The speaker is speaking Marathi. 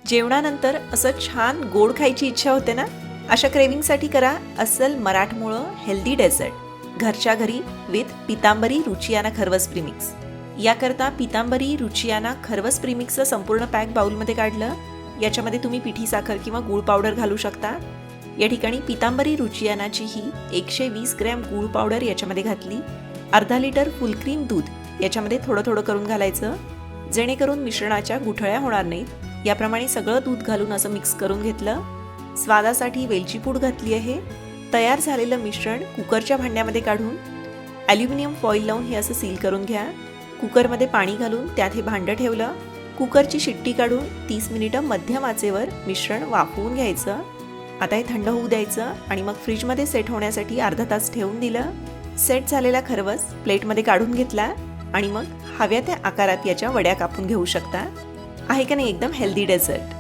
जेवणानंतर असं छान गोड खायची इच्छा होते ना, अशा क्रेविंगसाठी करा अस्सल मराठमोळं हेल्दी डेझर्ट घरच्या घरी विथ पितांबरी रुचियाना खरवस प्रीमिक्स. याकरता पितांबरी रुचियाना खरवस प्रीमिक्सचं संपूर्ण पॅक बाउलमध्ये काढलं. याच्यामध्ये तुम्ही पिठी साखर किंवा गूळ पावडर घालू शकता. या ठिकाणी पितांबरी रुचियानाची ही 120 ग्रॅम गूळ पावडर याच्यामध्ये घातली. अर्धा लिटर फुलक्रीम दूध याच्यामध्ये थोडं थोडं करून घालायचं, जेणेकरून मिश्रणाच्या गुठळ्या होणार नाहीत. याप्रमाणे सगळं दूध घालून असं मिक्स करून घेतलं. स्वादासाठी वेलची पूड घातली आहे. तयार झालेलं मिश्रण कुकरच्या भांड्यामध्ये काढून ॲल्युमिनियम फॉईल लावून हे असं सील करून घ्या. कुकरमध्ये पाणी घालून त्यात हे भांडं ठेवलं. कुकरची शिट्टी काढून 30 मिनिटं मध्यम आचेवर मिश्रण वाफवून घ्यायचं. आता हे थंड होऊ द्यायचं आणि मग फ्रीजमध्ये सेट होण्यासाठी अर्धा तास ठेवून दिलं. सेट झालेला खरवस प्लेटमध्ये काढून घेतला आणि मग हव्या त्या आकारात याच्या वड्या कापून घेऊ शकता. आहे का नाही एकदम हेल्दी डेझर्ट.